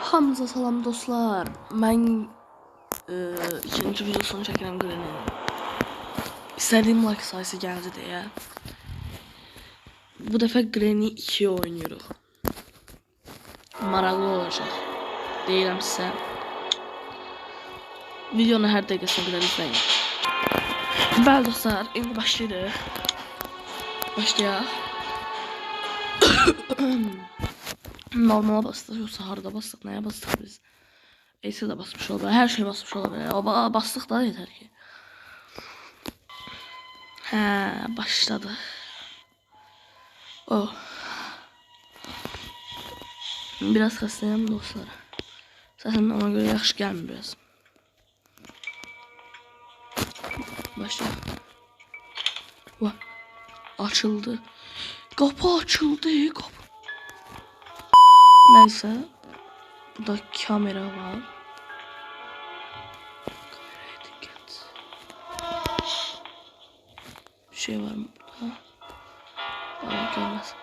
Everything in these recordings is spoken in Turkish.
Hamınıza salam dostlar. Ben ikinci videosunu çəkirəm Granny. İstədiyim like sayısı gəldi deyə. Bu dəfə Granny 2 oynuyoruz. Maraqlı olacaq. Deyirəm sizə. Videonun hər dəqiqəsini qədər izləyin. Bəli dostlar, indi başlayırıq. Başlayaq. Normala bastık yoksa harda bastık, neye bastık biz? Ace'e de basmış olabilir, her şey basmış olabilir. O bastık da yeter ki. He, başladı. Oh. Biraz hastayım dostlar. Zaten ona göre yaxşı gelmiyor biraz. Başlayalım. Vah. Açıldı. Kapı açıldı. Kapı. Neyse. Burada kamera var. Kameraya dikkat. Bir şey var mı burada? Baba görmez.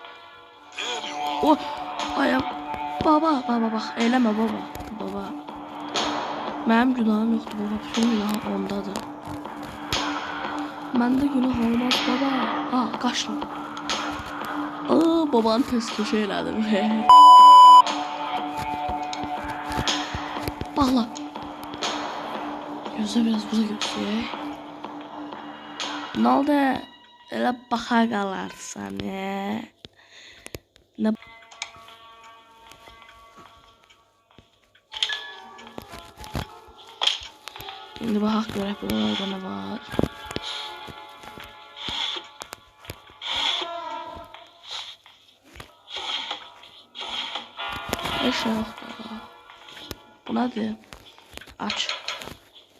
Oh! Ayağım. Baba bak. Eyleme baba. Baba. Benim günahım yoktu baba. Bütün günah ondadır. Bende günah olmaz baba. Ha kaçtım. Aa babanın ters köşe elədim. Bağla. Gözle biraz burada götürüyor. Ne oldu? Elə baxa qalarsan ya. Ne? Şimdi baxaq görək buralarda ne var. Heç yox da. Bu nədir? Aç.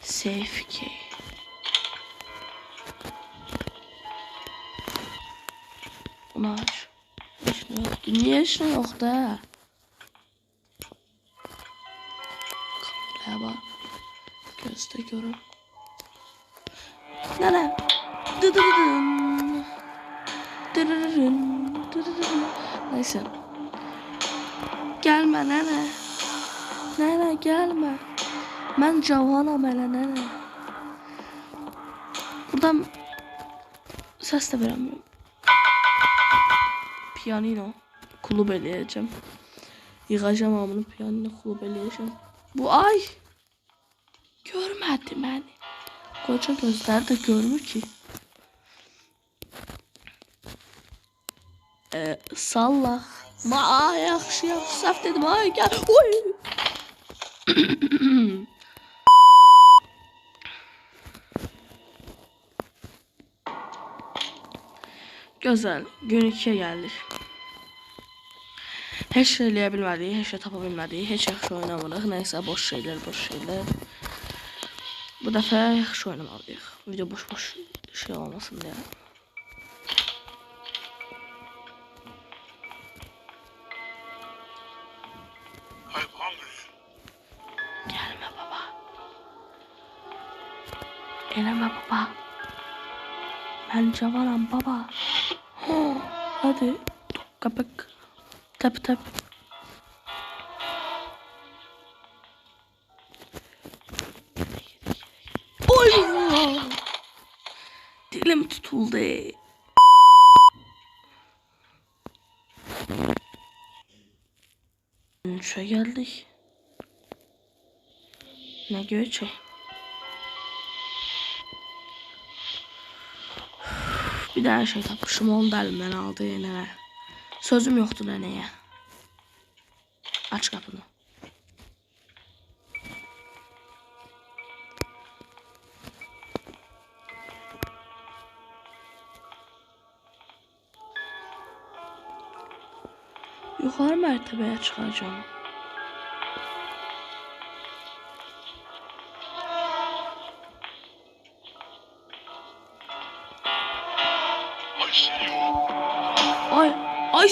Safe key. Bunu aç. Heç nə yoxdur. Niyə heç nə yoxdur da? Kameraya bax. Gözdə görüm. Nənə. Dıdıdıdın. Dırırırın. Dırırırın. Neyse. Gelme nənə. Nənə gelme. Mən cavanam hələ nənə. Buradan səs də verəmirəm. Piyanino klub eləyəcəm. Yığacam hamını piyanino klub eləyəcəm. Bu ay görmədi məni. Qoca gözləri də görmür ki. Sallaq. Ay yaxşı səhv dedim. Ay gəl. Oy. Güzel. Gün 2'ye geldik. Heç şey eləyə bilmədik, heç şey tapa bilmədik, heç yaxşı oynamırıq. Neysə, boş şeyler. Bu dəfə yaxşı oynamalıyıq. Video boş şey olmasın deyə. Gelme baba. Eleme baba. Ben cavanam baba. Hadi. Kapak. Tap. Oy! Dilim tutuldu. Şuraya geldik. Ne göçe? Bir daha şey tapmışım, onu da elimden aldı yine. Sözüm yoktu neneye. Aç kapını. Yukarı mertebeye çıkacağım. Ay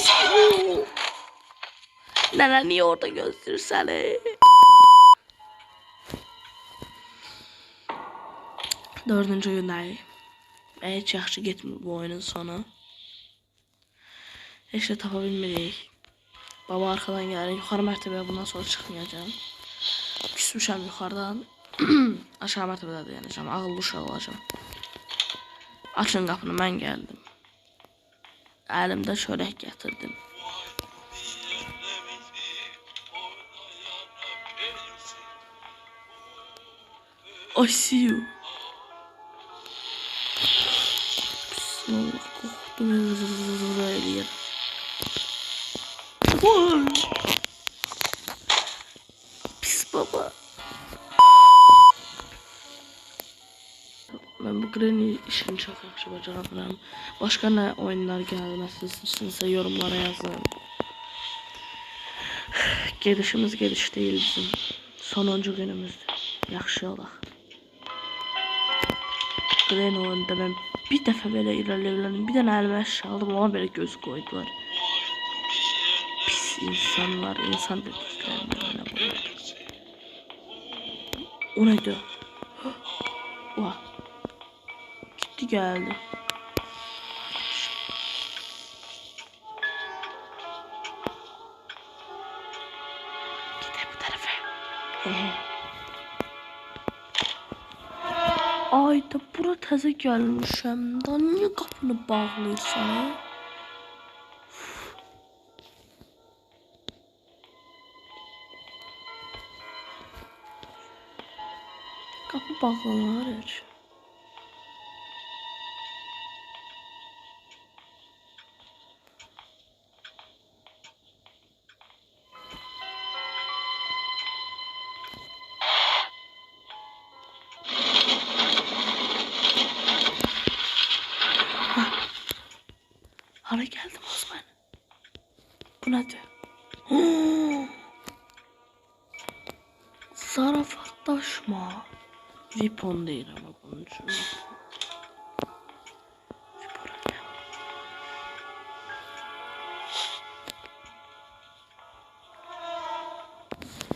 Nene niye orada göstersene? Dördüncü gündəyik. Heç yaxşı getmir bu oyunun sonu. Heç də tapa bilmirik. Baba arkadan gəlir. Yuxarı mərtəbəyə bundan sonra çıxmayacağım. Küsmüşəm yuxarıdan. Aşağı mərtəbədə dayanacağım. Ağıllı uşaq olacağım. Açın qapını, mən gəldim. Əlimdə çörək gətirdim. I see you. Bismillah, qorxdum. Eləyir. Pis baba. Ben bu Granny işini çok yaxşı bacarıram. Başka ne oyunlar gelmesi istiyorsanız yorumlara yazın. Gedişimiz gediş değil bizim. Sonuncu günümüzdür. Yaxşı olaq. Granny oyunda ben bir dəfə belə irəlilədim. Bir dənə əlimə əşya aldım, ona belə göz qoydular. Pis insanlar, insan dediklərini mənə qoydular. O neydi? Oha. Gitti geldi. Gidelim bu tarafa. Ayda bura təzə gəlmişəm. Da niyə qapını bağlayırsan? Qapı bağlanır heç. Hara geldim Osman. Bu nedir? Zarafatlaşma. Weapon değil ama bunun için.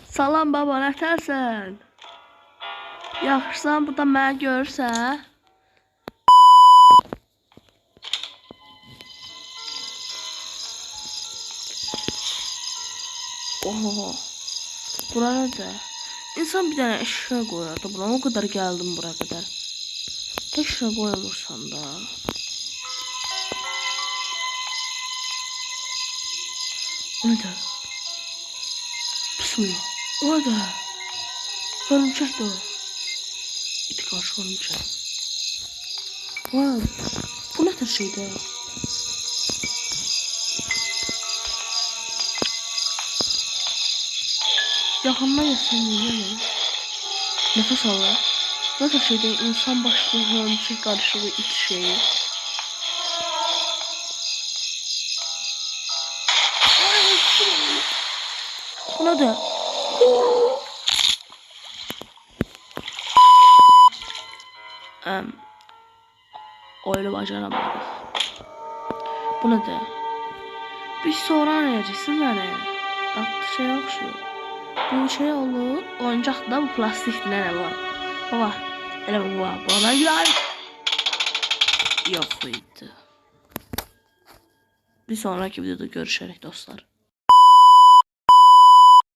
Salam baba, nətərsən? Yaxşısan, burada məni görsə? Oho. Bura nədir? İnsan bir dənə eşya qoyar da buna. O kadar geldim buraya kadar. Eşya qoyamırsan da. O nədir? Bismillah. O nədir? Hörümçək də o. İti qarşı hörümçək. Vay. Bu nədir şeydə? Yaxından yasan yiyemem. Nefes al. Nasıl şeyde insan başlı hörümçək qarışığı iç şeyi. Bu nədir? Oyunu bacaramadık. Bu nədir? Bir sonra verəcəksiniz mənə. Tatlı şey oxşur. Bu şey olur. Oyuncaq da bu plastikdir nə var? Baba, elə bu var. Bana gülər. Yox idi. Bir sonraki videoda görüşərək dostlar.